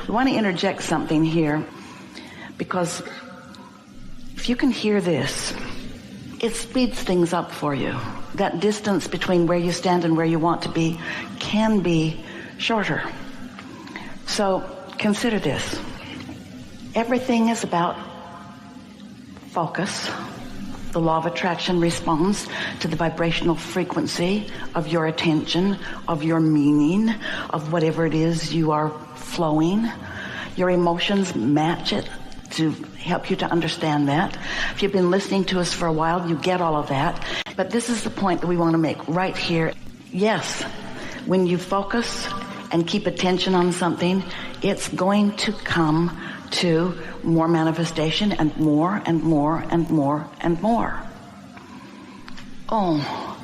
we want to interject something here, because if you can hear this, it speeds things up for you. That distance between where you stand and where you want to be can be shorter. So consider this. Everything is about focus. The law of attraction responds to the vibrational frequency of your attention, of your meaning, of whatever it is you are flowing. Your emotions match it to help you to understand that. If you've been listening to us for a while, you get all of that. But this is the point that we want to make right here. Yes, when you focus and keep attention on something, it's going to come to more manifestation and more and more and more and more. Oh,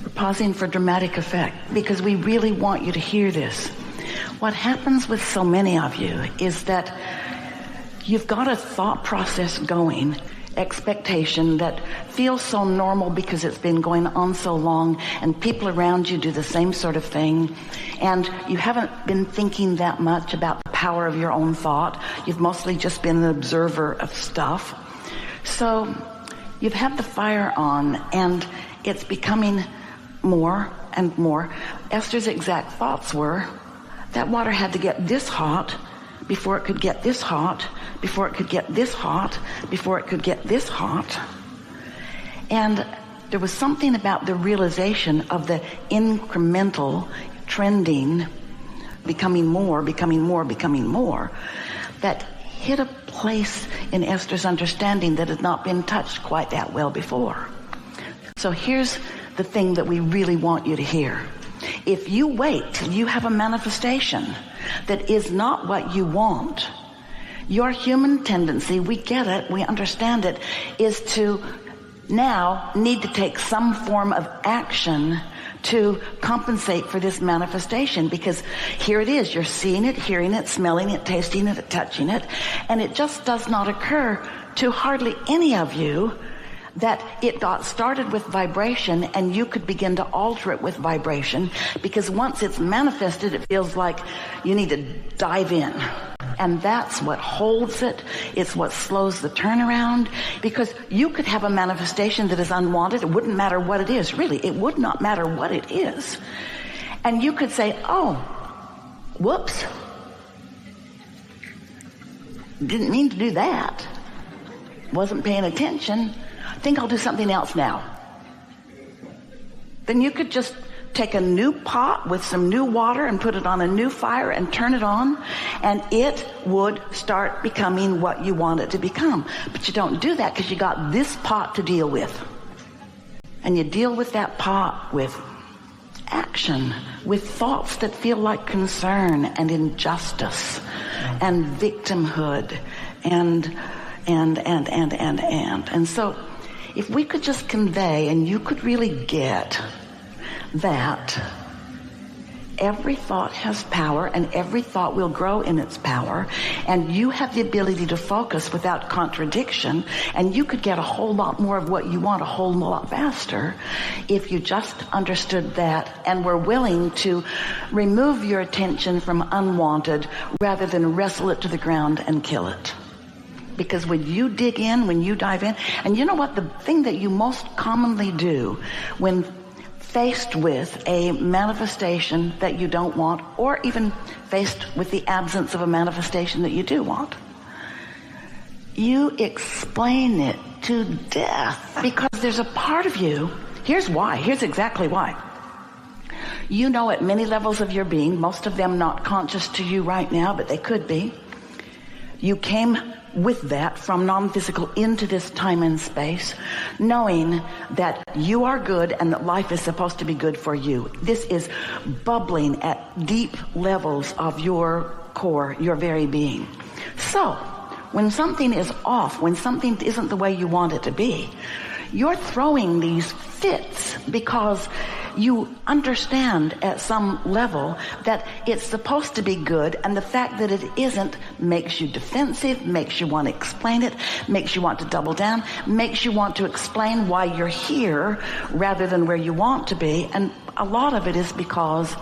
we're pausing for dramatic effect because we really want you to hear this. What happens with so many of you is that you've got a thought process going, expectation that feels so normal because it's been going on so long, and people around you do the same sort of thing, and you haven't been thinking that much about the power of your own thought. You've mostly just been an observer of stuff. So you've had the fire on, and it's becoming more and more. Esther's exact thoughts were, that water had to get this hot before it could get this hot, before it could get this hot, before it could get this hot. And there was something about the realization of the incremental trending, becoming more, becoming more, becoming more, that hit a place in Esther's understanding that had not been touched quite that well before. So here's the thing that we really want you to hear. If you wait till you have a manifestation that is not what you want, your human tendency, we get it, we understand it, is to now need to take some form of action to compensate for this manifestation, because here it is, you're seeing it, hearing it, smelling it, tasting it, touching it, and it just does not occur to hardly any of you that it got started with vibration and you could begin to alter it with vibration, because once it's manifested, it feels like you need to dive in. And that's what holds it. It's what slows the turnaround, because you could have a manifestation that is unwanted. It wouldn't matter what it is, really. It would not matter what it is. And you could say, oh, whoops. Didn't mean to do that. Wasn't paying attention. I think I'll do something else now. Then you could just take a new pot with some new water and put it on a new fire and turn it on, and it would start becoming what you want it to become. But you don't do that because you got this pot to deal with. And you deal with that pot with action, with thoughts that feel like concern and injustice and victimhood and so if we could just convey, and you could really get that every thought has power, and every thought will grow in its power, and you have the ability to focus without contradiction, and you could get a whole lot more of what you want a whole lot faster if you just understood that and were willing to remove your attention from unwanted rather than wrestle it to the ground and kill it. Because when you dig in, when you dive in, and you know what, the thing that you most commonly do when faced with a manifestation that you don't want, or even faced with the absence of a manifestation that you do want, you explain it to death. Because there's a part of you, here's why, here's exactly why. You know at many levels of your being, most of them not conscious to you right now, but they could be, you came with that from non-physical into this time and space, knowing that you are good and that life is supposed to be good for you. This is bubbling at deep levels of your core, your very being. So when something is off, when something isn't the way you want it to be, you're throwing these fits because you understand at some level that it's supposed to be good, and the fact that it isn't makes you defensive, makes you want to explain it, makes you want to double down, makes you want to explain why you're here rather than where you want to be. And a lot of it is because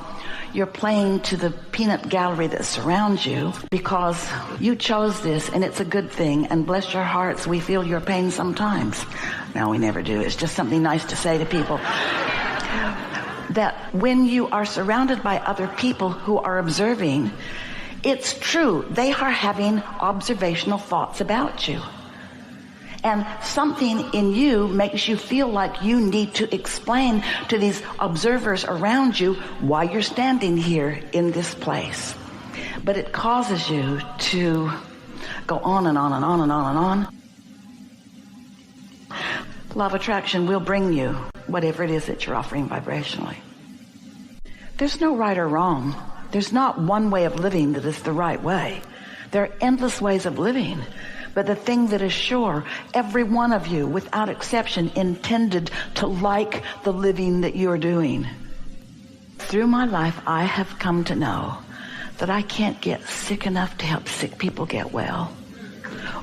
you're playing to the peanut gallery that surrounds you because you chose this and it's a good thing, and bless your hearts, we feel your pain sometimes. No, we never do. It's just something nice to say to people. That when you are surrounded by other people who are observing, it's true, they are having observational thoughts about you. And something in you makes you feel like you need to explain to these observers around you why you're standing here in this place. But it causes you to go on and on and on and on and on. Law of attraction will bring you whatever it is that you're offering vibrationally. There's no right or wrong. There's not one way of living that is the right way. There are endless ways of living. But the thing that is sure, every one of you, without exception, intended to like the living that you're doing. Through my life, I have come to know that I can't get sick enough to help sick people get well,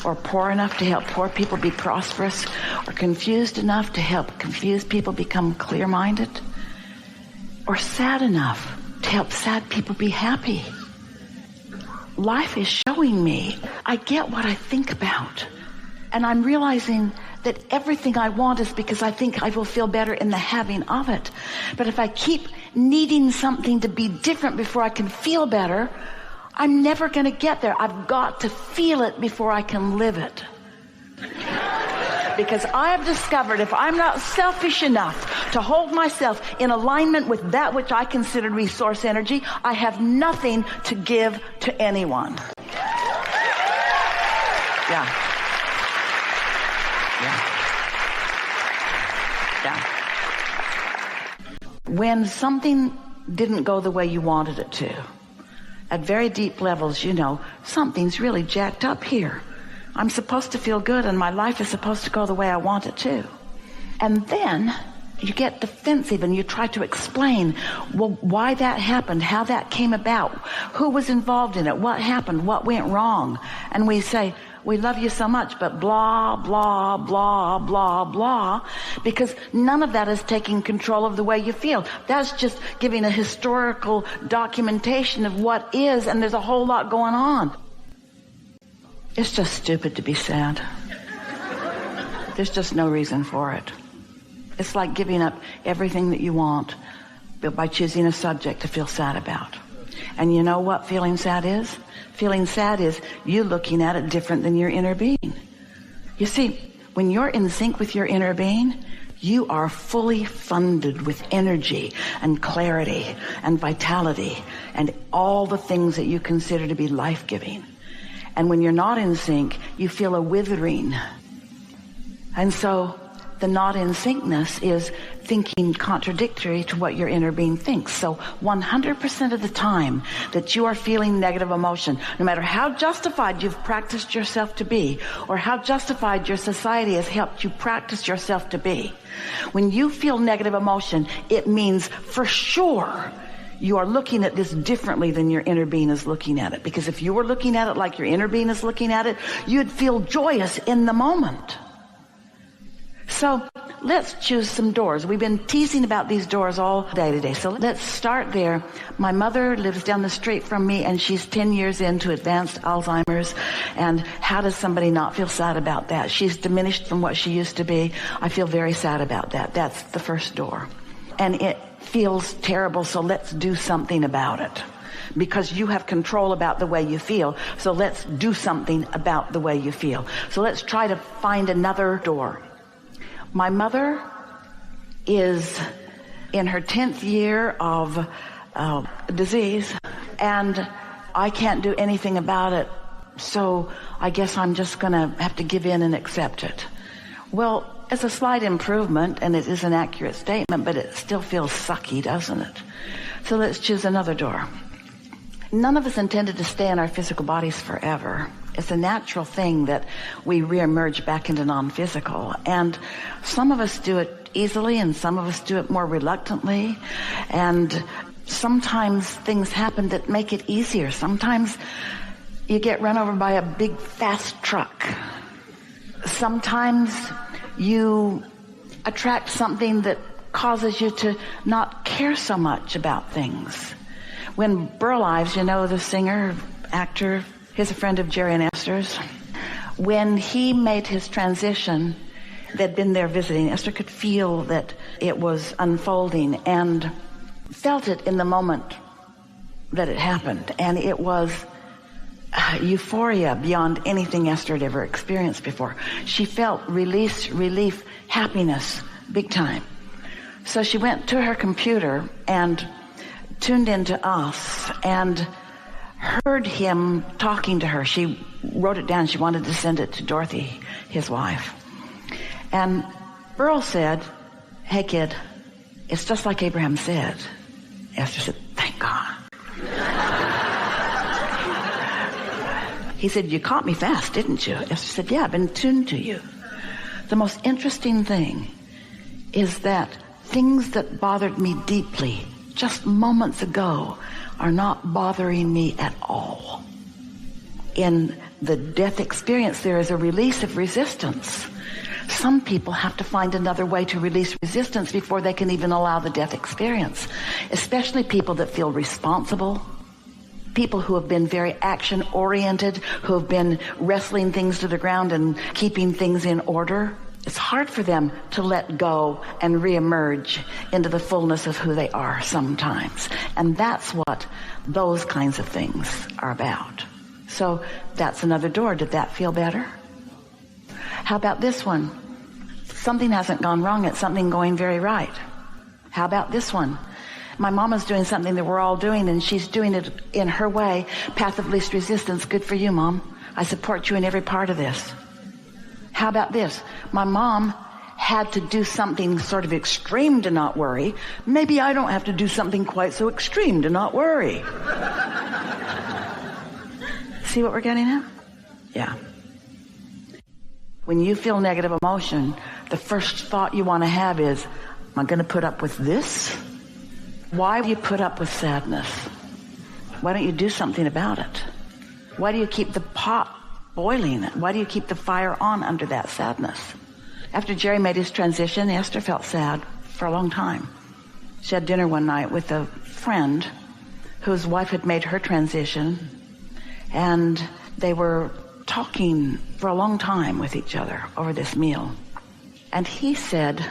or poor enough to help poor people be prosperous, or confused enough to help confused people become clear-minded, or sad enough to help sad people be happy. Life is showing me I get what I think about. And I'm realizing that everything I want is because I think I will feel better in the having of it. But if I keep needing something to be different before I can feel better, I'm never going to get there. I've got to feel it before I can live it. Because I have discovered if I'm not selfish enough to hold myself in alignment with that which I consider to be source energy, I have nothing to give to anyone. Yeah. When something didn't go the way you wanted it to, at very deep levels, you know, something's really jacked up here. I'm supposed to feel good and my life is supposed to go the way I want it to. And then you get defensive and you try to explain, well, why that happened, how that came about, who was involved in it, what happened, what went wrong. And we say, we love you so much, but blah, blah, blah, blah, blah, because none of that is taking control of the way you feel. That's just giving a historical documentation of what is, and there's a whole lot going on. It's just stupid to be sad. There's just no reason for it. It's like giving up everything that you want by choosing a subject to feel sad about. And you know what feeling sad is? Feeling sad is you looking at it different than your inner being. You see, when you're in sync with your inner being, you are fully funded with energy and clarity and vitality and all the things that you consider to be life-giving. And when you're not in sync, you feel a withering. And so the not in syncness is thinking contradictory to what your inner being thinks. So 100% of the time that you are feeling negative emotion, no matter how justified you've practiced yourself to be, or how justified your society has helped you practice yourself to be, when you feel negative emotion, it means for sure you are looking at this differently than your inner being is looking at it. Because if you were looking at it like your inner being is looking at it, you'd feel joyous in the moment. So let's choose some doors. We've been teasing about these doors all day today. So let's start there. My mother lives down the street from me, and she's 10 years into advanced Alzheimer's. And how does somebody not feel sad about that? She's diminished from what she used to be. I feel very sad about that. That's the first door. And it feels terrible, so let's do something about it. Because you have control about the way you feel, so let's do something about the way you feel. So let's try to find another door. My mother is in her 10th year of disease, and I can't do anything about it, so I guess I'm just going to have to give in and accept it. Well, it's a slight improvement, and it is an accurate statement, but it still feels sucky, doesn't it? So let's choose another door. None of us intended to stay in our physical bodies forever. It's a natural thing that we reemerge back into non-physical. And some of us do it easily, and some of us do it more reluctantly. And sometimes things happen that make it easier. Sometimes you get run over by a big, fast truck. Sometimes you attract something that causes you to not care so much about things. When Burl Ives, you know, the singer, actor, he's a friend of Jerry and Esther's. When he made his transition, they'd been there visiting. Esther could feel that it was unfolding and felt it in the moment that it happened. And it was euphoria beyond anything Esther had ever experienced before. She felt release, relief, happiness, big time. So she went to her computer and tuned into us and heard him talking to her. She wrote it down. She wanted to send it to Dorothy, his wife. And Burl said, "Hey, kid, it's just like Abraham said." Esther said, "Thank God." He said, "You caught me fast, didn't you?" Esther said, "Yeah, I've been tuned to you." The most interesting thing is that things that bothered me deeply just moments ago are not bothering me at all. In the death experience, there is a release of resistance. Some people have to find another way to release resistance before they can even allow the death experience, especially people that feel responsible, people who have been very action-oriented, who have been wrestling things to the ground and keeping things in order. It's hard for them to let go and reemerge into the fullness of who they are sometimes. And that's what those kinds of things are about. So that's another door. Did that feel better? How about this one? Something hasn't gone wrong. It's something going very right. How about this one? My mama's doing something that we're all doing, and she's doing it in her way. Path of least resistance. Good for you, Mom. I support you in every part of this. How about this? My mom had to do something sort of extreme to not worry. Maybe I don't have to do something quite so extreme to not worry. See what we're getting at? Yeah. When you feel negative emotion, the first thought you want to have is, am I going to put up with this? Why do you put up with sadness? Why don't you do something about it? Why do you keep the pot boiling? Why do you keep the fire on under that sadness? After Jerry made his transition, Esther felt sad for a long time. She had dinner one night with a friend whose wife had made her transition, and they were talking for a long time with each other over this meal. And he said,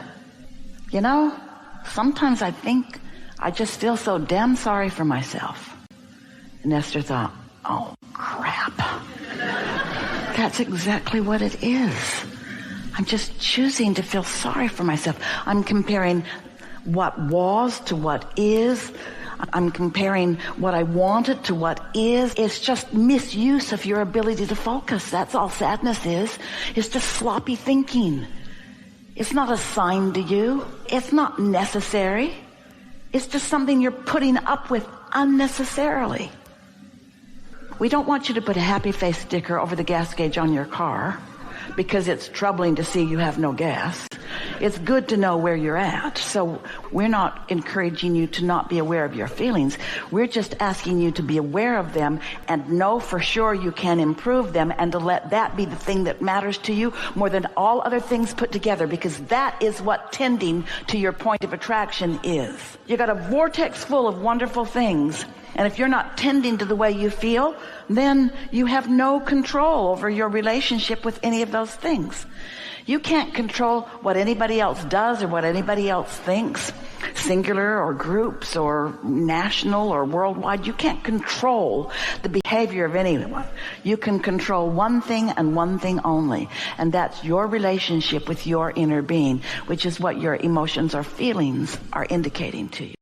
"You know, sometimes I think I just feel so damn sorry for myself." And Esther thought, "Oh, crap. That's exactly what it is. I'm just choosing to feel sorry for myself. I'm comparing what was to what is. I'm comparing what I wanted to what is. It's just misuse of your ability to focus. That's all sadness is. It's just sloppy thinking. It's not assigned to you. It's not necessary. It's just something you're putting up with unnecessarily. We don't want you to put a happy face sticker over the gas gauge on your car because it's troubling to see you have no gas. It's good to know where you're at. So we're not encouraging you to not be aware of your feelings. We're just asking you to be aware of them and know for sure you can improve them, and to let that be the thing that matters to you more than all other things put together, because that is what tending to your point of attraction is. You got a vortex full of wonderful things, and if you're not tending to the way you feel, then you have no control over your relationship with any of those things. You can't control what anybody else does or what anybody else thinks, singular or groups or national or worldwide. You can't control the behavior of anyone. You can control one thing and one thing only, and that's your relationship with your inner being, which is what your emotions or feelings are indicating to you.